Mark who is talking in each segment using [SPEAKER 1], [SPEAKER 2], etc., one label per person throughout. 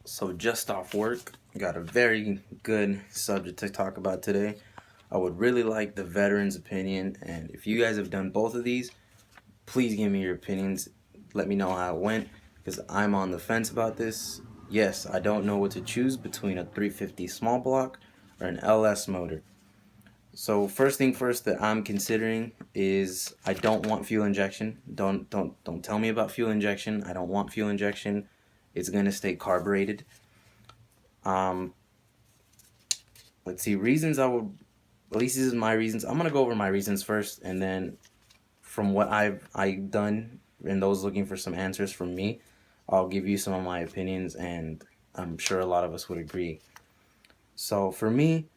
[SPEAKER 1] So just off work, got a very good subject to talk about today. I would really like the veteran's opinion, and if you guys have done both of these, please give me your opinions. Let me know how it went, because I'm on the fence about this. Yes, I don't know what to choose between a 350 small block or an LS motor. So first thing first that I'm considering is I don't want fuel injection. Don't tell me about fuel injection. I don't want fuel injection. It's gonna stay carbureted. Um, let's see, reasons I would, at least this is my reasons. I'm gonna go over my reasons first, and then from what I've done and those looking for some answers from me, I'll give you some of my opinions, and I'm sure a lot of us would agree. So for me,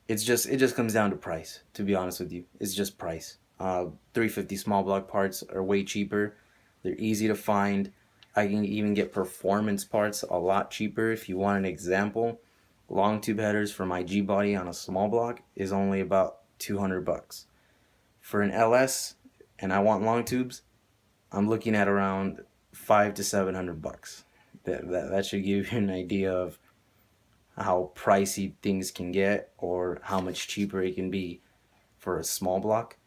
[SPEAKER 1] it just comes down to price. To be honest with you, it's just price. 350 small block parts are way cheaper. They're easy to find. I can even get performance parts a lot cheaper. If you want an example, long tube headers for my G body on a small block is only about 200 bucks. For an LS, and I want long tubes, I'm looking at around 5 to 700 bucks. That should give you an idea of how pricey things can get, or how much cheaper it can be for a small block.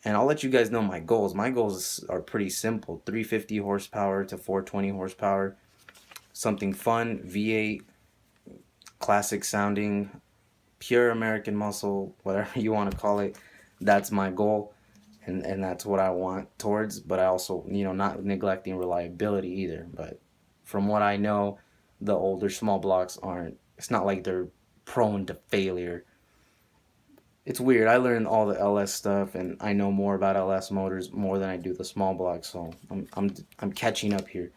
[SPEAKER 1] And I'll let you guys know my goals. My goals are pretty simple: 350 horsepower to 420 horsepower, something fun, V8, classic sounding, pure American muscle, whatever you want to call it. That's my goal, and that's what I want towards. But I also, not neglecting reliability either. But from what I know, the older small blocks aren't, it's not like they're prone to failure. It's weird. I learned all the LS stuff, and I know more about LS motors more than I do the small blocks, so I'm catching up here.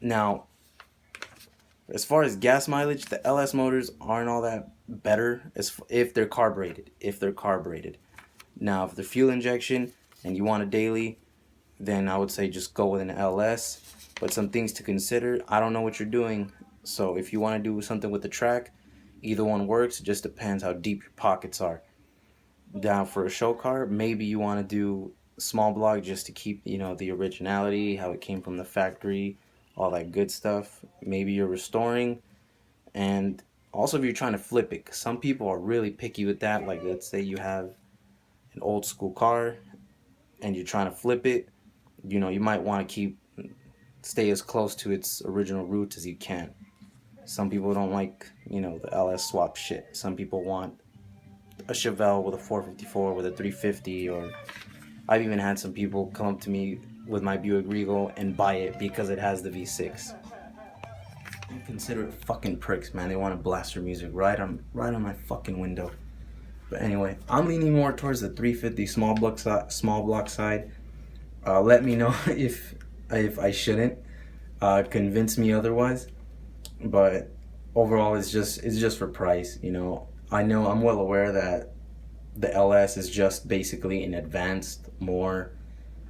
[SPEAKER 1] Now, as far as gas mileage, the LS motors aren't all that better if they're carbureted. Now, if they're fuel injection and you want a daily, then I would say just go with an LS. But some things to consider: I don't know what you're doing, so if you want to do something with the track, either one works. It just depends how deep your pockets are. Now, for a show car, maybe you want to do small block just to keep, the originality, how it came from the factory, all that good stuff. Maybe you're restoring, and also if you're trying to flip it, 'cause some people are really picky with that. Like, let's say you have an old school car and you're trying to flip it, you might want to stay as close to its original roots as you can. Some people don't like, the LS swap shit. Some people want a Chevelle with a 454 with a 350, or I've even had some people come up to me with my Buick Regal and buy it because it has the V6. Inconsiderate fucking pricks, man. They want to blast their music right on my fucking window. But anyway, I'm leaning more towards the 350 small block side. Let me know if I shouldn't. Convince me otherwise. But overall, it's just for price. I know, I'm well aware that the LS is just basically an advanced, more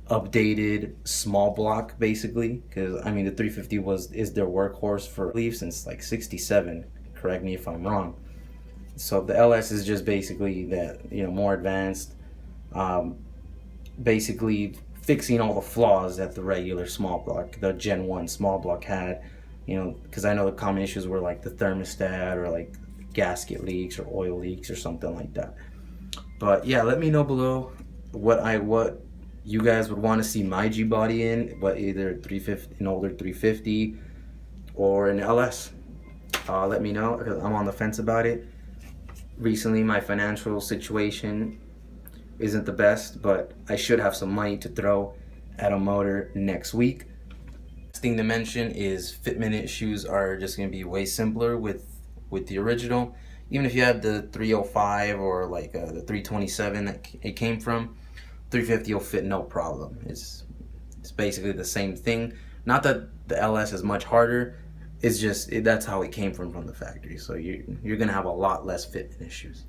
[SPEAKER 1] updated small block, basically. Because the 350 is their workhorse for, I believe, since like '67. Correct me if I'm wrong. So the LS is just basically that, more advanced, basically fixing all the flaws that the regular small block, the Gen 1 small block had. Because I know the common issues were like the thermostat, or like gasket leaks or oil leaks or something like that. But yeah, let me know below what you guys would want to see my G body in, but either 350, an older 350, or an LS. Let me know, because I'm on the fence about it. Recently, my financial situation isn't the best, but I should have some money to throw at a motor next week. Thing to mention is fitment issues are just going to be way simpler with the original. Even if you have the 305 or like the 327 that it came from, 350 will fit no problem. It's basically the same thing. Not that the LS is much harder, it's just that's how it came from the factory. So you're gonna have a lot less fitment issues.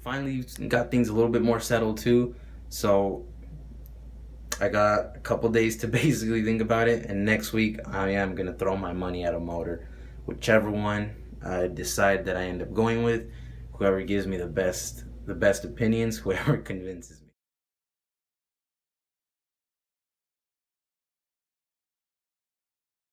[SPEAKER 1] Finally, got things a little bit more settled too, so I got a couple days to basically think about it, and next week I am gonna throw my money at a motor, whichever one I decide that I end up going with. Whoever gives me the best opinions, whoever convinces me.